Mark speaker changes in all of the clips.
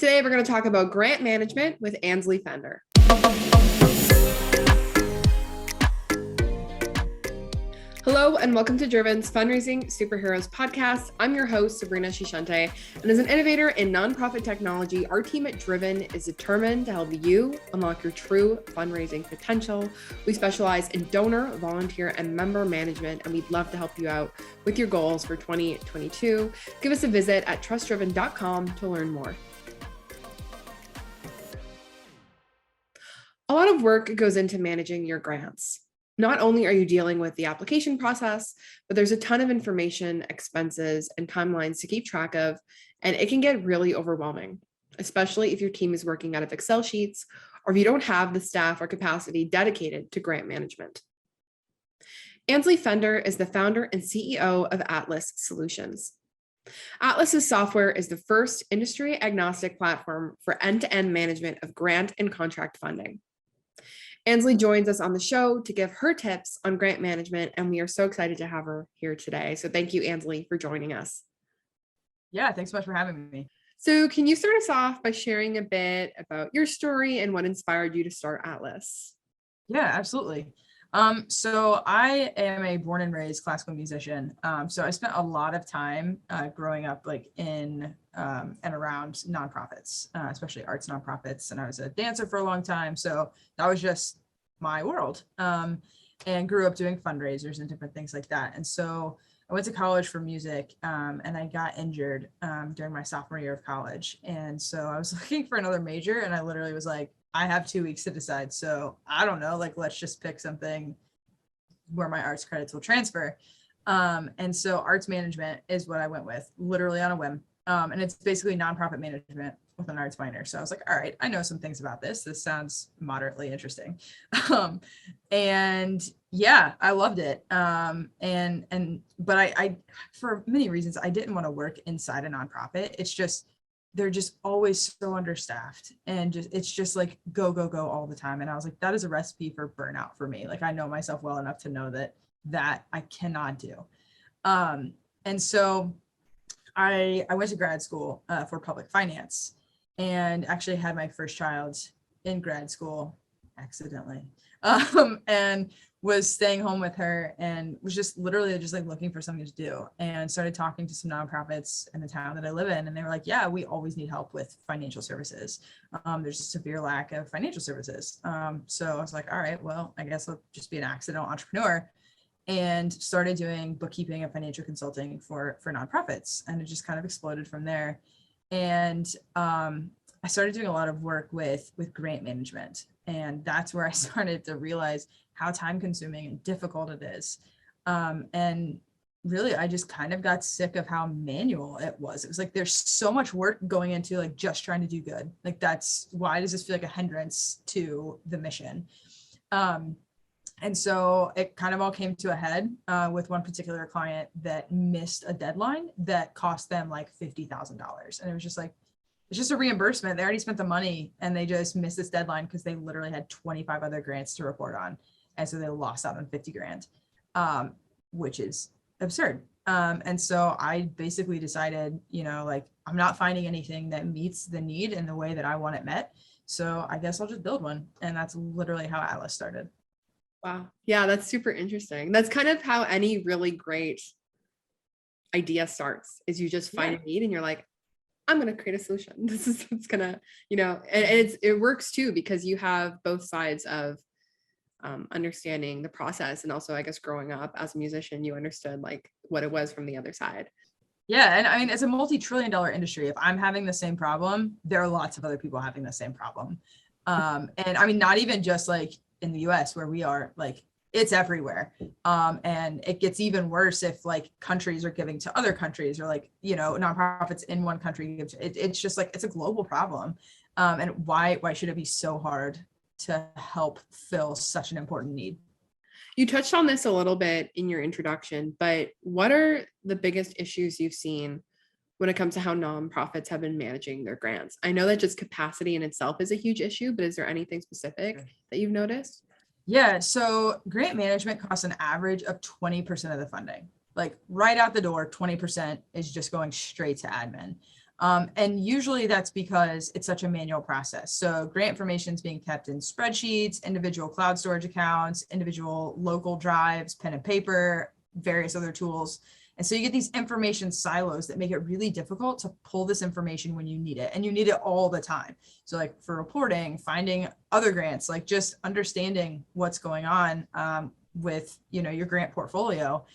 Speaker 1: Today, we're going to talk about grant management with Ansley Fender. Hello, and welcome to Driven's Fundraising Superheroes podcast. I'm your host, Sabrina Shishante, and as an innovator in nonprofit technology, our team at Driven is determined to help you unlock your true fundraising potential. We specialize in donor, volunteer, and member management, and we'd love to help you out with your goals for 2022. Give us a visit at trustdriven.com to learn more. A lot of work goes into managing your grants. Not only are you dealing with the application process, but there's a ton of information, expenses, and timelines to keep track of, and it can get really overwhelming, especially if your team is working out of Excel sheets or if you don't have the staff or capacity dedicated to grant management. Ansley Fender is the founder and CEO of Atlas Solutions. Atlas's software is the first industry-agnostic platform for end-to-end management of grant and contract funding. Ansley joins us on the show to give her tips on grant management, and we are so excited to have her here today. So thank you, Ansley, for joining us.
Speaker 2: Yeah, thanks so much for having me.
Speaker 1: So can you start us off by sharing a bit about your story and what inspired you to start Atlas?
Speaker 2: Yeah, absolutely. So I am a born and raised classical musician. So I spent a lot of time growing up in and around nonprofits, especially arts nonprofits. And I was a dancer for a long time. So that was just my world, and grew up doing fundraisers and different things like that. And so I went to college for music, and I got injured during my sophomore year of college. And so I was looking for another major, and I literally was like, I have 2 weeks to decide. So I don't know, let's just pick something where my arts credits will transfer. And so arts management is what I went with, literally on a whim. And it's basically nonprofit management with an arts minor. So I was like, all right, I know some things about this. This sounds moderately interesting. And yeah, I loved it. But I, for many reasons, I didn't want to work inside a nonprofit. It's just, they're just always so understaffed, and it's just like go all the time. And I was like, that is a recipe for burnout for me. Like, I know myself well enough to know that I cannot do. And so I went to grad school for public finance, and actually had my first child in grad school accidentally, and was staying home with her, and was just literally just like looking for something to do, and started talking to some nonprofits in the town that I live in. And they were like, yeah, we always need help with financial services. There's a severe lack of financial services. So I was like, all right, well, I guess I'll just be an accidental entrepreneur, and started doing bookkeeping and financial consulting for nonprofits. And it just kind of exploded from there. And I started doing a lot of work with grant management. And that's where I started to realize how time consuming and difficult it is. And really, I just kind of got sick of how manual it was. It was like, there's so much work going into like just trying to do good. Like, that's why does this feel like a hindrance to the mission? And so it kind of all came to a head with one particular client that missed a deadline that cost them like $50,000. And it was just like, it's just a reimbursement. They already spent the money, and they just missed this deadline because they literally had 25 other grants to report on. And so they lost out on 50 grand, which is absurd. And so I basically decided, I'm not finding anything that meets the need in the way that I want it met. So I guess I'll just build one. And that's literally how Atlas started.
Speaker 1: Wow. Yeah, that's super interesting. That's kind of how any really great idea starts, is you just find a need and you're like, I'm going to create a solution. This is what's going to, and it works too, because you have both sides of understanding the process. And also, I guess, growing up as a musician, you understood like what it was from the other side.
Speaker 2: Yeah. And I mean, it's a multi-trillion-dollar industry. If I'm having the same problem, there are lots of other people having the same problem. And I mean, not even just like in the US where we are, like, it's everywhere. And it gets even worse if like countries are giving to other countries, or like, nonprofits in one country. It's just like, it's a global problem. And why should it be so hard to help fill such an important need?
Speaker 1: You touched on this a little bit in your introduction, but what are the biggest issues you've seen when it comes to how nonprofits have been managing their grants? I know that just capacity in itself is a huge issue, but is there anything specific that you've noticed?
Speaker 2: Yeah, so grant management costs an average of 20% of the funding. Like right out the door, 20% is just going straight to admin. And usually that's because it's such a manual process. So grant information is being kept in spreadsheets, individual cloud storage accounts, individual local drives, pen and paper, various other tools. And so you get these information silos that make it really difficult to pull this information when you need it, and you need it all the time. So like for reporting, finding other grants, like just understanding what's going on with, you know, your grant portfolio,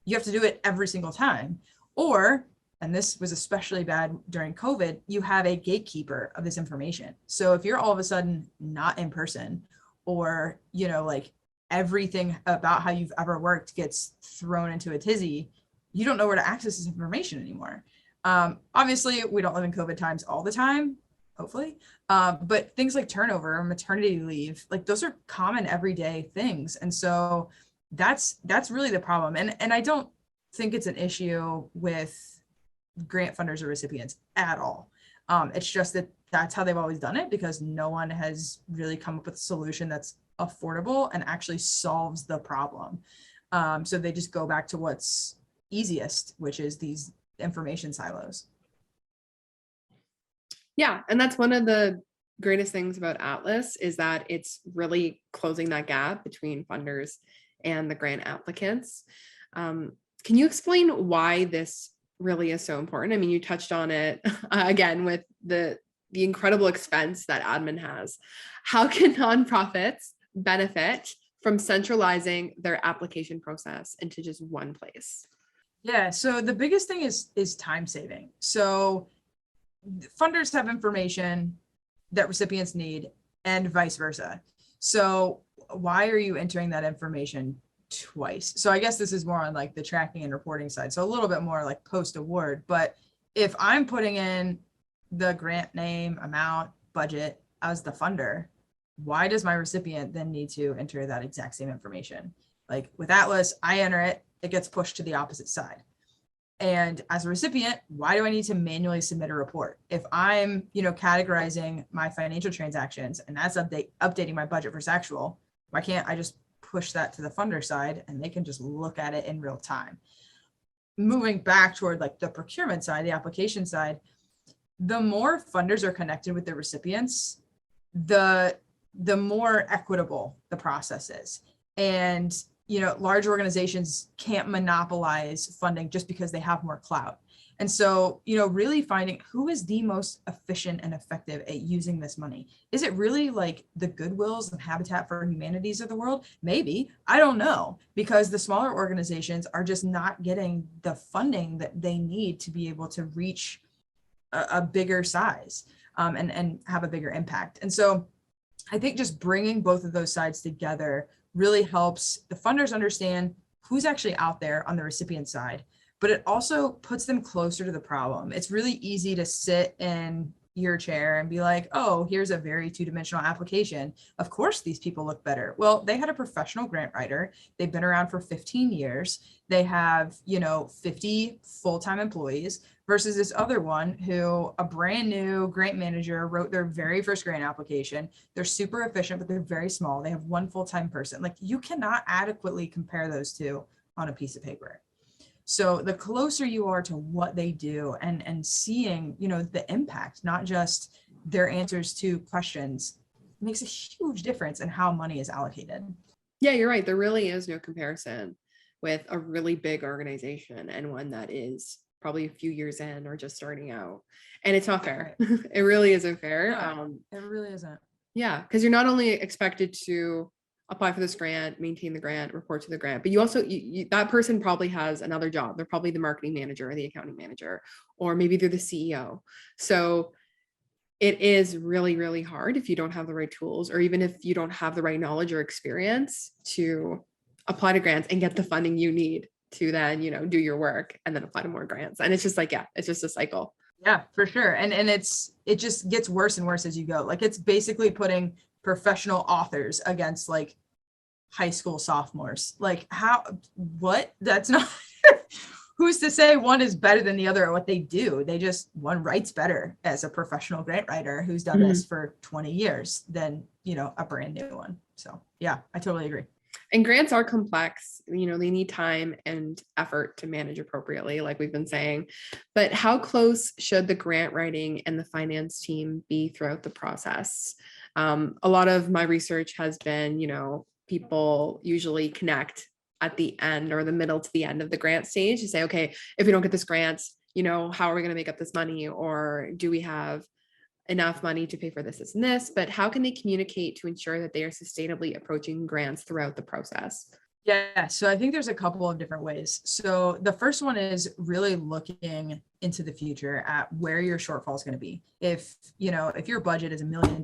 Speaker 2: you have to do it every single time. Or, and this was especially bad during COVID, you have a gatekeeper of this information. So if you're all of a sudden not in person, or, you know, like everything about how you've ever worked gets thrown into a tizzy, you don't know where to access this information anymore. Obviously, we don't live in COVID times all the time, hopefully, but things like turnover, maternity leave, like those are common everyday things. And so that's really the problem. And I don't think it's an issue with grant funders or recipients at all. It's just that that's how they've always done it, because no one has really come up with a solution that's affordable and actually solves the problem. So they just go back to what's easiest, which is these information silos.
Speaker 1: Yeah, and that's one of the greatest things about Atlas, is that it's really closing that gap between funders and the grant applicants. Can you explain why this really is so important? I mean, you touched on it again with the incredible expense that admin has. How can nonprofits benefit from centralizing their application process into just one place?
Speaker 2: Yeah, so the biggest thing is time saving. So funders have information that recipients need, and vice versa. So why are you entering that information twice? So I guess this is more on like the tracking and reporting side, so a little bit more like post award. But if I'm putting in the grant name, amount, budget as the funder, why does my recipient then need to enter that exact same information? Like with Atlas, I enter it, it gets pushed to the opposite side. And as a recipient, why do I need to manually submit a report? If I'm, you know, categorizing my financial transactions and that's updating my budget versus actual, why can't I just push that to the funder side and they can just look at it in real time? Moving back toward like the procurement side, the application side, the more funders are connected with their recipients, the more equitable the process is. And you know, large organizations can't monopolize funding just because they have more clout. And so, you know, really finding who is the most efficient and effective at using this money. Is it really like the Goodwills and Habitat for Humanities of the world? Maybe, I don't know, because the smaller organizations are just not getting the funding that they need to be able to reach a bigger size and have a bigger impact. And so I think just bringing both of those sides together really helps the funders understand who's actually out there on the recipient side, but it also puts them closer to the problem. It's really easy to sit in your chair and be like, oh, here's a very two-dimensional application. Of course, these people look better. Well, they had a professional grant writer. They've been around for 15 years. They have, you know, 50 full-time employees versus this other one who a brand new grant manager wrote their very first grant application. They're super efficient, but they're very small. They have one full-time person. Like, you cannot adequately compare those two on a piece of paper. So the closer you are to what they do and seeing, you know, the impact, not just their answers to questions, makes a huge difference in how money is allocated.
Speaker 1: Yeah, you're right. There really is no comparison with a really big organization and one that is probably a few years in or just starting out. And it's not fair. It really isn't fair.
Speaker 2: No, it really isn't.
Speaker 1: Yeah, because you're not only expected to apply for this grant, maintain the grant, report to the grant, but you also, that person probably has another job. They're probably the marketing manager or the accounting manager, or maybe they're the CEO. So it is really, really hard if you don't have the right tools, or even if you don't have the right knowledge or experience to apply to grants and get the funding you need to then, you know, do your work and then apply to more grants. And it's just like, yeah, it's just a cycle.
Speaker 2: Yeah, for sure. And it just gets worse and worse as you go. Like, it's basically putting professional authors against like high school sophomores. Like, what? That's not, who's to say one is better than the other at what they do? They just, one writes better as a professional grant writer who's done this for 20 years than, you know, a brand new one. So yeah, I totally agree.
Speaker 1: And grants are complex, they need time and effort to manage appropriately, like we've been saying. But how close should the grant writing and the finance team be throughout the process? A lot of my research has been, people usually connect at the end or the middle to the end of the grant stage to say, okay, if we don't get this grant, how are we going to make up this money? Or do we have enough money to pay for this and this? But how can they communicate to ensure that they are sustainably approaching grants throughout the process?
Speaker 2: Yeah, so I think there's a couple of different ways. So the first one is really looking into the future at where your shortfall is going to be. If your budget is $1 million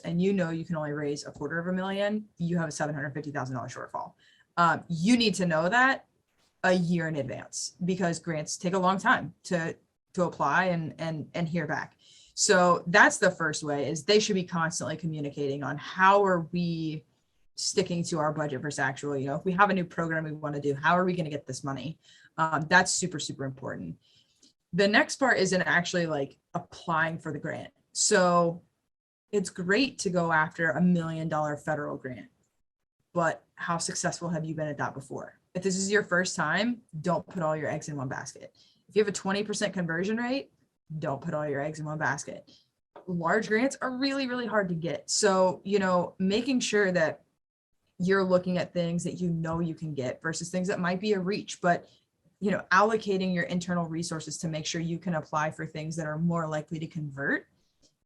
Speaker 2: and you can only raise $250,000, you have a $750,000 shortfall. You need to know that a year in advance, because grants take a long time to apply and hear back. So that's the first way, is they should be constantly communicating on how are we sticking to our budget versus actual, if we have a new program we want to do, how are we going to get this money? That's super, super important. The next part is in actually like applying for the grant. So it's great to go after $1 million federal grant, but how successful have you been at that before? If this is your first time, don't put all your eggs in one basket. If you have a 20% conversion rate, don't put all your eggs in one basket. Large grants are really, really hard to get. So, making sure that you're looking at things that you can get versus things that might be a reach, but allocating your internal resources to make sure you can apply for things that are more likely to convert,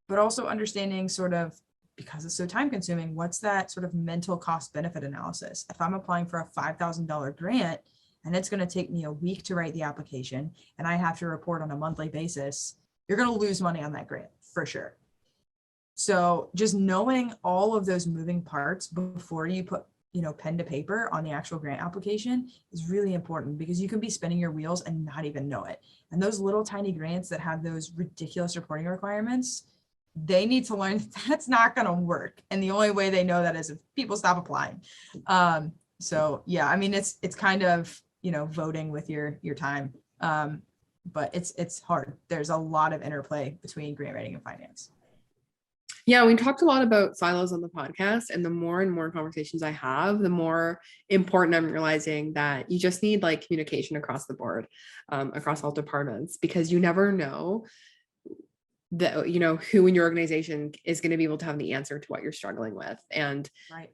Speaker 2: but also understanding sort of, because it's so time consuming, what's that sort of mental cost benefit analysis? If I'm applying for a $5,000 grant and it's going to take me a week to write the application and I have to report on a monthly basis, you're going to lose money on that grant for sure. So just knowing all of those moving parts before you put, pen to paper on the actual grant application is really important, because you can be spinning your wheels and not even know it. And those little tiny grants that have those ridiculous reporting requirements, they need to learn that's not going to work. And the only way they know that is if people stop applying. So yeah, I mean, it's kind of, voting with your time. But it's hard. There's a lot of interplay between grant writing and finance.
Speaker 1: Yeah, we talked a lot about silos on the podcast, and the more and more conversations I have, the more important I'm realizing that you just need like communication across the board, across all departments, because you never know that, who in your organization is going to be able to have the answer to what you're struggling with. And
Speaker 2: right.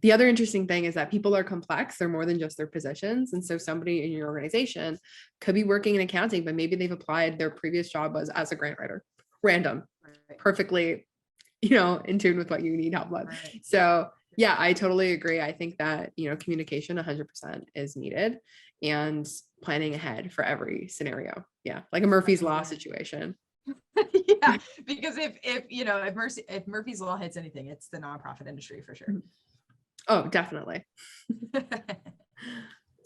Speaker 1: The other interesting thing is that people are complex. They're more than just their positions. And so somebody in your organization could be working in accounting, but maybe they've applied, their previous job was as a grant writer, random, perfectly in tune with what you need help with. Right. So yeah, I totally agree. I think that, communication 100% is needed, and planning ahead for every scenario. Yeah. Like a Murphy's Law situation.
Speaker 2: Yeah. Because if Murphy's Law hits anything, it's the nonprofit industry for sure.
Speaker 1: Oh, definitely.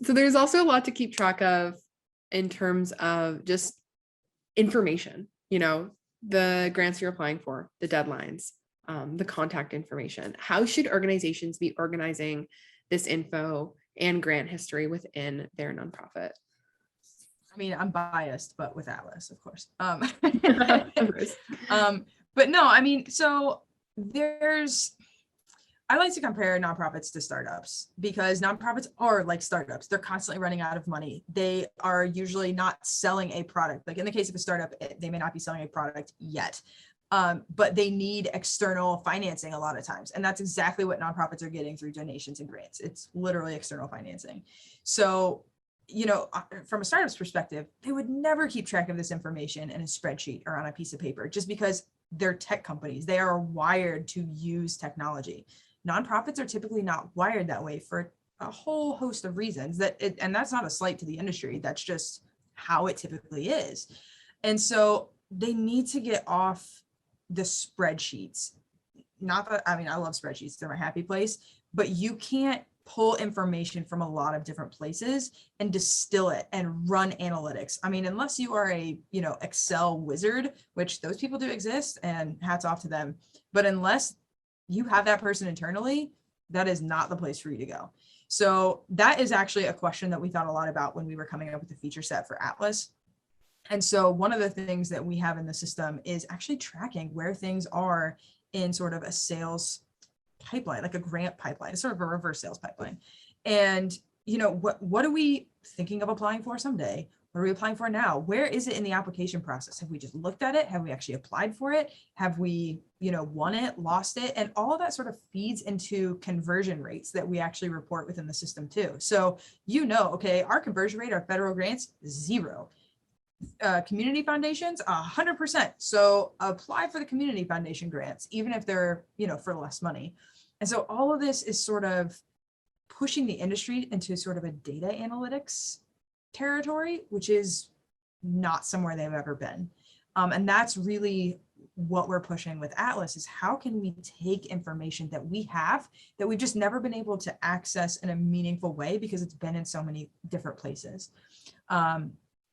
Speaker 1: So there's also a lot to keep track of in terms of just information, the grants you're applying for, the deadlines, the contact information. How should organizations be organizing this info and grant history within their nonprofit?
Speaker 2: I mean, I'm biased, but with Atlas, of course. But no, I mean, so I like to compare nonprofits to startups, because nonprofits are like startups. They're constantly running out of money. They are usually not selling a product. Like in the case of a startup, they may not be selling a product yet, but they need external financing a lot of times. And that's exactly what nonprofits are getting through donations and grants. It's literally external financing. So, from a startup's perspective, they would never keep track of this information in a spreadsheet or on a piece of paper, just because they're tech companies. They are wired to use technology. Nonprofits are typically not wired that way for a whole host of reasons, and that's not a slight to the industry. That's just how it typically is. And so they need to get off the spreadsheets. Not that, I mean, I love spreadsheets. They're my happy place, but you can't pull information from a lot of different places and distill it and run analytics. I mean, unless you are a, Excel wizard, which those people do exist, and hats off to them. But unless you have that person internally, that is not the place for you to go. So that is actually a question that we thought a lot about when we were coming up with the feature set for Atlas. And so one of the things that we have in the system is actually tracking where things are in sort of a sales pipeline, like a grant pipeline. It's sort of a reverse sales pipeline. And, what are we thinking of applying for someday? What are we applying for now? Where is it in the application process? Have we just looked at it? Have we actually applied for it? Have we, won it, lost it? And all of that sort of feeds into conversion rates that we actually report within the system too. So, okay, our conversion rate, our federal grants, 0. Community foundations, 100%. So apply for the community foundation grants, even if they're, for less money. And so all of this is sort of pushing the industry into sort of a data analytics territory, which is not somewhere they've ever been. And that's really what we're pushing with Atlas, is how can we take information that we have that we've just never been able to access in a meaningful way because it's been in so many different places.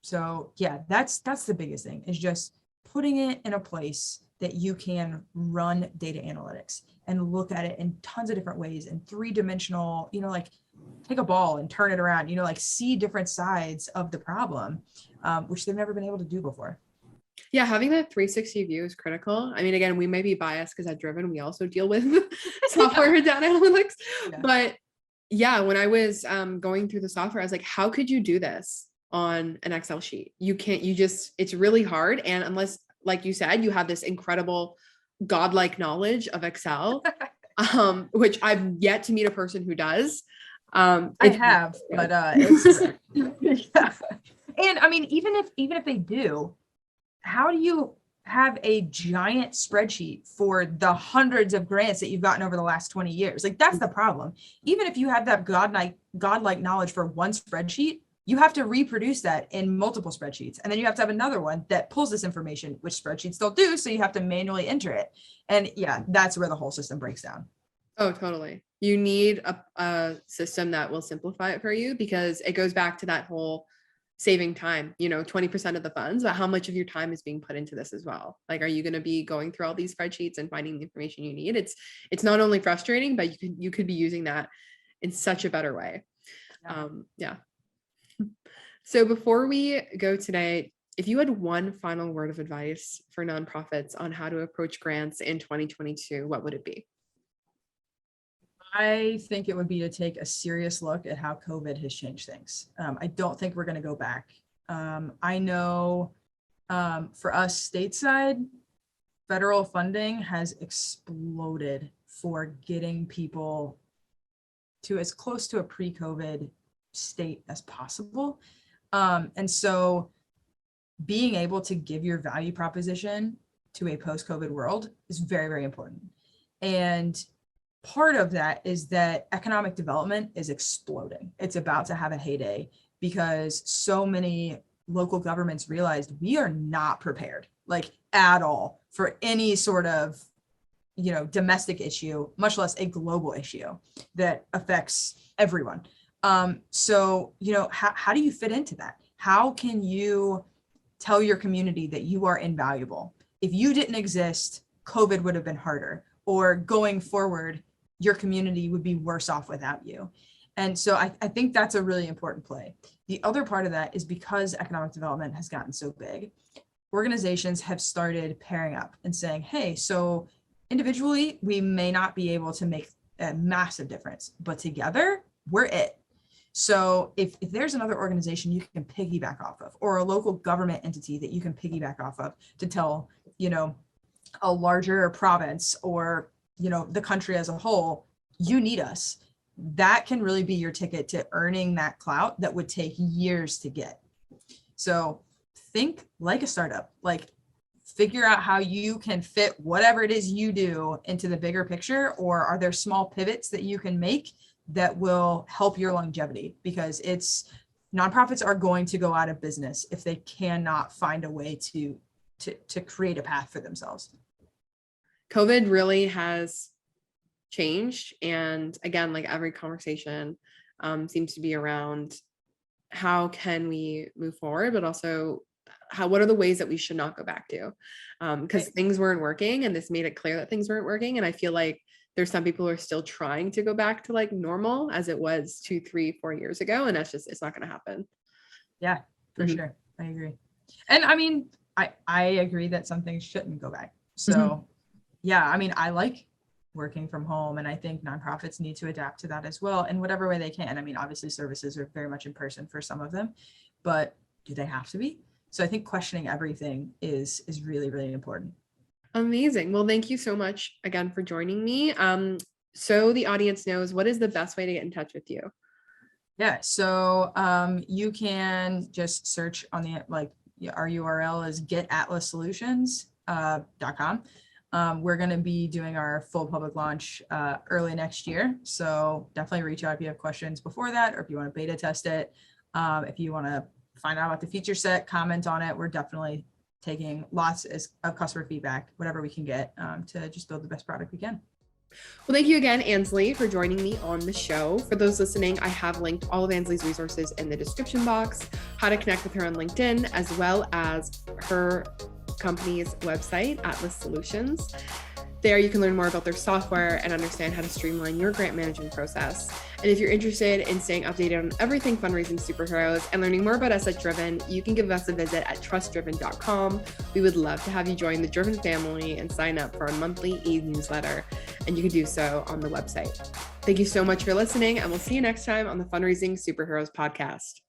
Speaker 2: So yeah, that's the biggest thing, is just putting it in a place that you can run data analytics and look at it in tons of different ways, in 3-dimensional, like take a ball and turn it around, like see different sides of the problem, which they've never been able to do before.
Speaker 1: Yeah, having that 360 view is critical. I mean, again, we may be biased because at Driven, we also deal with software data analytics. Yeah. But yeah, when I was going through the software, I was like, how could you do this on an Excel sheet? It's really hard. And unless, like you said, you have this incredible godlike knowledge of Excel, which I've yet to meet a person who does.
Speaker 2: I have, but it's yeah. And I mean, even if they do, how do you have a giant spreadsheet for the hundreds of grants that you've gotten over the last 20 years? Like, that's the problem. Even if you have that godlike knowledge for one spreadsheet, you have to reproduce that in multiple spreadsheets. And then you have to have another one that pulls this information, which spreadsheets don't do. So you have to manually enter it. And yeah, that's where the whole system breaks down.
Speaker 1: Oh, totally. You need a system that will simplify it for you, because it goes back to that whole saving time, 20% of the funds, but how much of your time is being put into this as well? Like, are you going to be going through all these spreadsheets and finding the information you need? It's not only frustrating, but you could be using that in such a better way. Yeah. So before we go today, if you had one final word of advice for nonprofits on how to approach grants in 2022, what would it be?
Speaker 2: I think it would be to take a serious look at how COVID has changed things. I don't think we're going to go back. I know for us stateside, federal funding has exploded for getting people to as close to a pre-COVID state as possible. And so being able to give your value proposition to a post-COVID world is very, very important. And part of that is that economic development is exploding. It's about to have a heyday because so many local governments realized we are not prepared, like at all, for any sort of, domestic issue, much less a global issue that affects everyone. So, how do you fit into that? How can you tell your community that you are invaluable? If you didn't exist, COVID would have been harder, or going forward, your community would be worse off without you. And so I think that's a really important play. The other part of that is because economic development has gotten so big, organizations have started pairing up and saying, hey, so individually, we may not be able to make a massive difference, but together, we're it. So if there's another organization you can piggyback off of, or a local government entity that you can piggyback off of to tell, a larger province or, the country as a whole, you need us, that can really be your ticket to earning that clout that would take years to get. So think like a startup, like figure out how you can fit whatever it is you do into the bigger picture, or are there small pivots that you can make that will help your longevity? Because nonprofits are going to go out of business if they cannot find a way to create a path for themselves.
Speaker 1: COVID really has changed. And again, like every conversation seems to be around how can we move forward, but also what are the ways that we should not go back to? Because things weren't working, and this made it clear that things weren't working. And I feel like there's some people who are still trying to go back to like normal as it was 2, 3, 4 years ago. And it's not going to happen.
Speaker 2: Yeah, for sure. I agree. And I mean, I agree that some things shouldn't go back. So yeah, I mean, I like working from home. And I think nonprofits need to adapt to that as well in whatever way they can. I mean, obviously services are very much in person for some of them, but do they have to be? So I think questioning everything is really, really important.
Speaker 1: Amazing. Well, thank you so much again for joining me. So the audience knows, what is the best way to get in touch with you?
Speaker 2: Yeah, so you can just search on the, like, our URL is getatlassolutions.com. We're going to be doing our full public launch early next year. So definitely reach out if you have questions before that, or if you want to beta test it. If you want to find out about the feature set, comment on it. We're definitely taking lots of customer feedback, whatever we can get, to just build the best product we can.
Speaker 1: Well, thank you again, Ansley, for joining me on the show. For those listening, I have linked all of Ansley's resources in the description box, how to connect with her on LinkedIn, as well as her company's website, Atlas Solutions. There you can learn more about their software and understand how to streamline your grant management process. And if you're interested in staying updated on everything fundraising superheroes and learning more about us at Driven, you can give us a visit at trustdriven.com. We would love to have you join the Driven family and sign up for our monthly e-newsletter. And you can do so on the website. Thank you so much for listening, and we'll see you next time on the Fundraising Superheroes podcast.